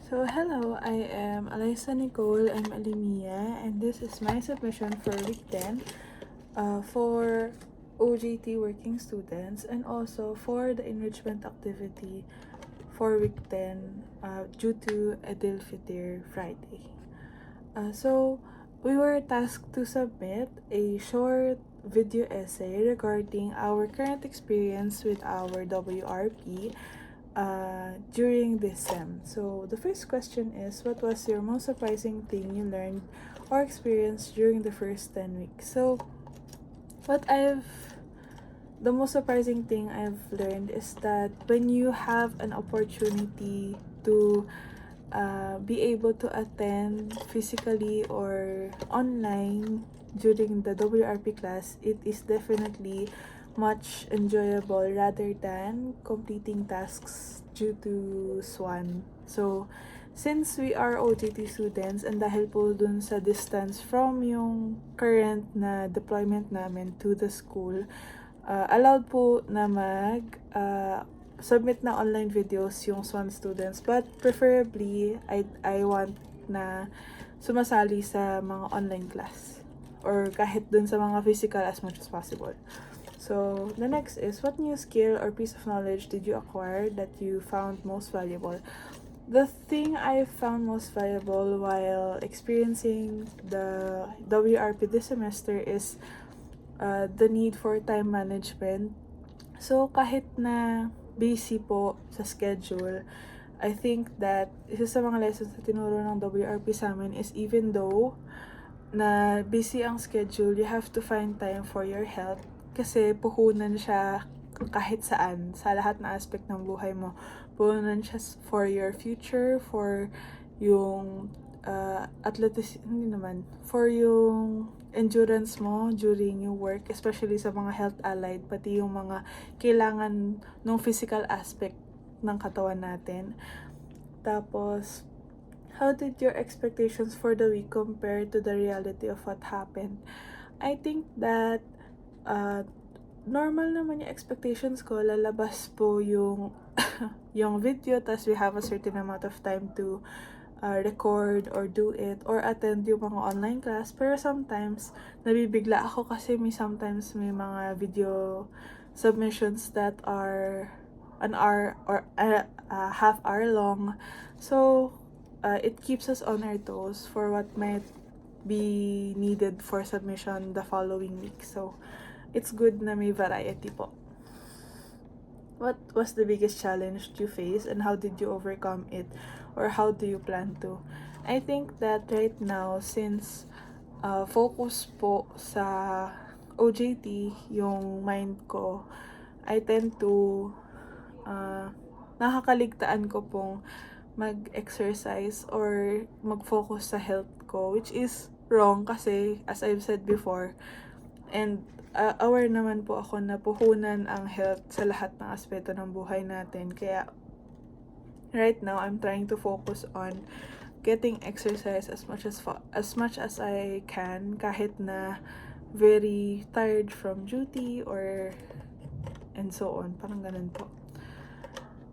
So hello, I am Alyssa Nicole M. Alimia, and this is my submission for week 10 for OJT working students and also for the enrichment activity for week 10 due to Adil Fitr Friday. So we were tasked to submit a short video essay regarding our current experience with our WRP during this sem. So the first question is, what was your most surprising thing you learned or experienced during the first 10 weeks? So the most surprising thing I've learned is that when you have an opportunity to be able to attend physically or online during the WRP class, it is definitely much enjoyable rather than completing tasks due to SWAN. So, since we are OJT students and dahil po dun sa distance from yung current na deployment namin to the school, allowed po na submit na online videos yung SWAN students, but preferably I want na sumasali sa mga online class or kahit dun sa mga physical as much as possible. So the next is, what new skill or piece of knowledge did you acquire that you found most valuable? The thing I found most valuable while experiencing the WRP this semester is the need for time management. So kahit na busy po sa schedule, I think that isa sa mga lessons na tinuro ng WRP sa amin is even though na busy ang schedule, you have to find time for your health kasi puhunan siya kahit saan, sa lahat na aspect ng buhay mo. Puhunan siya for your future, for yung for yung endurance mo during yung work, especially sa mga health allied, pati yung mga kailangan ng physical aspect ng katawan natin. Tapos, how did your expectations for the week compare to the reality of what happened? I think that normal naman yung expectations ko. Lalabas po yung yung video, tas we have a certain amount of time to record or do it or attend yung mga online class. Pero sometimes, nabibigla ako kasi sometimes may mga video submissions that are an hour or half hour long. So, it keeps us on our toes for what might be needed for submission the following week. So, it's good na may variety po. What was the biggest challenge you faced and how did you overcome it, or how do you plan to? I think that right now, since focus po sa OJT yung mind ko, I tend to nakakaligtaan ko pong mag-exercise or mag-focus sa health ko, which is wrong kasi as I've said before, and aware naman po ako na puhunan ang health sa lahat ng aspeto ng buhay natin. Kaya right now, I'm trying to focus on getting exercise as much as I can, kahit na very tired from duty or and so on. Parang ganun po.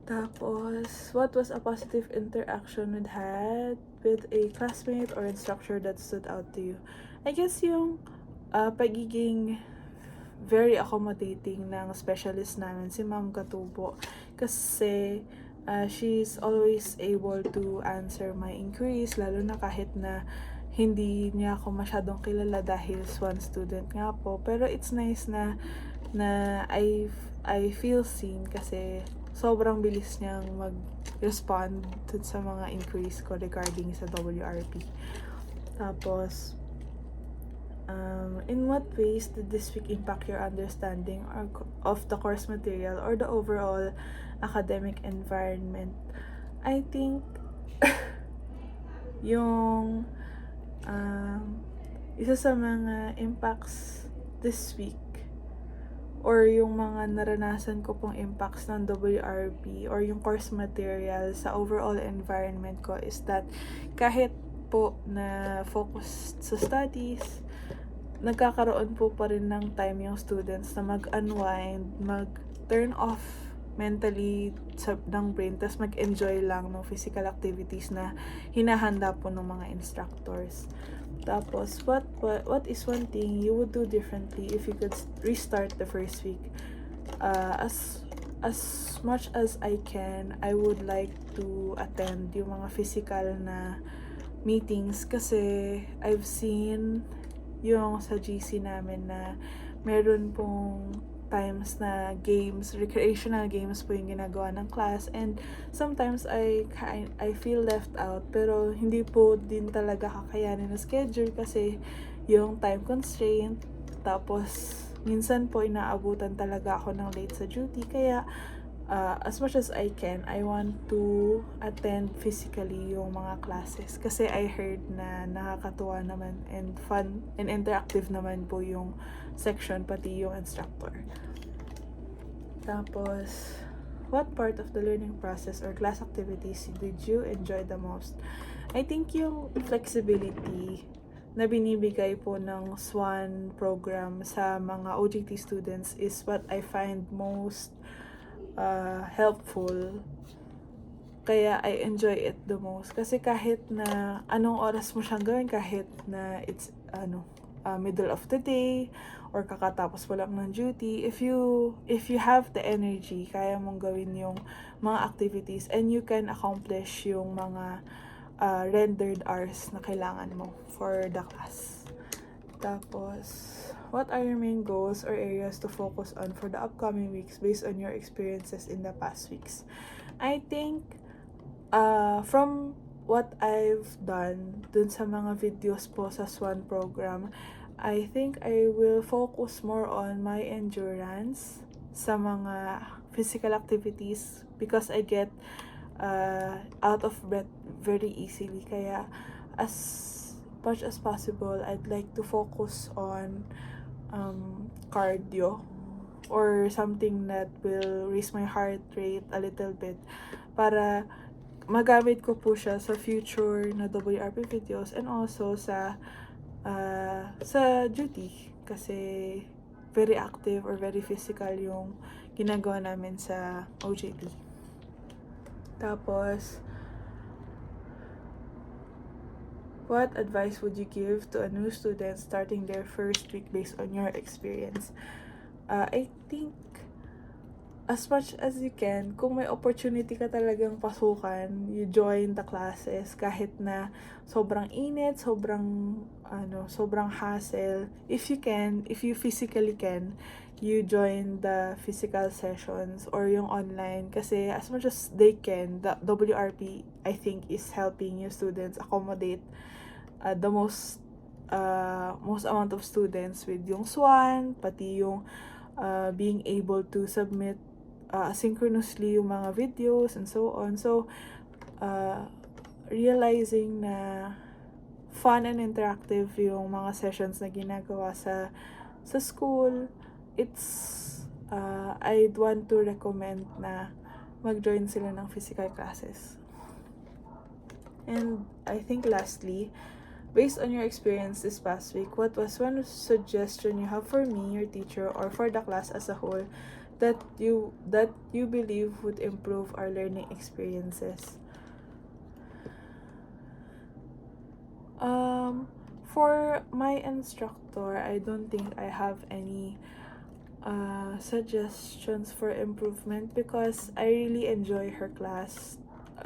Tapos, what was a positive interaction you had with a classmate or instructor that stood out to you? I guess yung pagiging very accommodating ng specialist namin, si Ma'am Katubo. Kasi she's always able to answer my inquiries, lalo na kahit na hindi niya ako masyadong kilala dahil SWAN student nga po. Pero it's nice na I feel seen kasi sobrang bilis niyang mag-respond sa mga inquiries ko regarding sa WRP. Tapos, in what ways did this week impact your understanding of the course material or the overall academic environment? I think yung isa sa mga impacts this week or yung mga naranasan ko pong impacts ng WRP or yung course material sa overall environment ko is that kahit po na focus sa studies, nagkakaroon po pa rin ng time yung students na mag-unwind, mag-turn off mentally ng brain, tas mag-enjoy lang ng physical activities na hinahanda po ng mga instructors. Tapos, what is one thing you would do differently if you could restart the first week? As much as I can, I would like to attend yung mga physical na meetings kasi I've seen yung sa GC namin na meron pong times na games, recreational games po yung ginagawa ng class, and sometimes I feel left out, pero hindi po din talaga kakayanin ng schedule kasi yung time constraint, tapos minsan po inaabutan talaga ako ng late sa duty, kaya as much as I can, I want to attend physically yung mga classes kasi I heard na nakakatuwa naman and fun and interactive naman po yung section, pati yung instructor. Tapos, what part of the learning process or class activities did you enjoy the most? I think yung flexibility na binibigay po ng SWAN program sa mga OJT students is what I find most helpful. Kaya I enjoy it the most. Kasi kahit na anong oras mo siyang gawin, kahit na it's middle of the day or kakatapos mo lang ng duty, if you have the energy, kaya mong gawin yung mga activities and you can accomplish yung mga rendered hours na kailangan mo for the class. Tapos, what are your main goals or areas to focus on for the upcoming weeks based on your experiences in the past weeks? I think, from what I've done dun sa mga videos po sa SWAN program, I think I will focus more on my endurance sa mga physical activities because I get out of breath very easily. Kaya as much as possible, I'd like to focus on cardio or something that will raise my heart rate a little bit para magamit ko po siya sa future na WRP videos and also sa duty kasi very active or very physical yung ginagawa namin sa OJT. Tapos, what advice would you give to a new student starting their first week based on your experience? I think, as much as you can, kung may opportunity ka talagang pasukan, you join the classes kahit na sobrang init, sobrang hassle. If you physically can, you join the physical sessions or yung online kasi as much as they can, the WRP I think is helping you students accommodate the most amount of students with yung SWAN, pati yung being able to submit asynchronously yung mga videos and so on. So, realizing na fun and interactive yung mga sessions na ginagawa sa school, I'd want to recommend na mag-join sila ng physical classes. And I think lastly, based on your experience this past week, what was one suggestion you have for me, your teacher, or for the class as a whole that you believe would improve our learning experiences? For my instructor, I don't think I have any suggestions for improvement because I really enjoy her class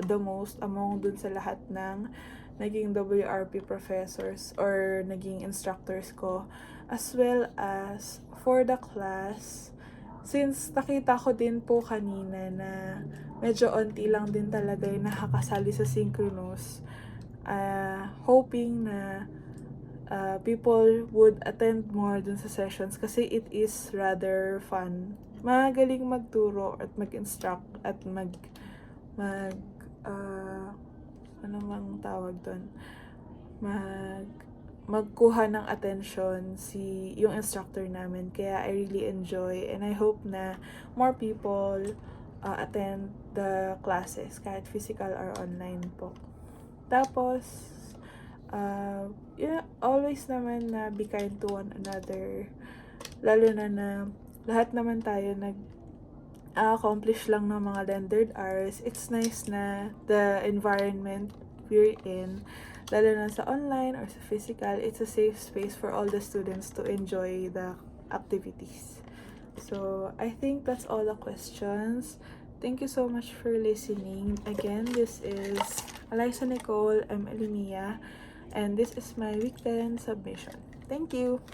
the most among dun sa lahat ng naging WRP professors or naging instructors ko, as well as for the class, since nakita ko din po kanina na medyo onti lang din talaga yung nakakasali sa synchronous, hoping na people would attend more dun sa sessions kasi it is rather fun. Magaling magturo at mag-instruct at magkuha ng attention yung instructor namin. Kaya I really enjoy and I hope na more people attend the classes kahit physical or online po. Tapos, always naman na be kind to one another. Lalo na lahat naman tayo accomplish lang ng mga rendered hours. It's nice na the environment we're in, lalo na sa online or sa physical, it's a safe space for all the students to enjoy the activities. So, I think that's all the questions. Thank you so much for listening. Again, this is Eliza Nicole, I'm Elimia, and this is my week 10 submission. Thank you!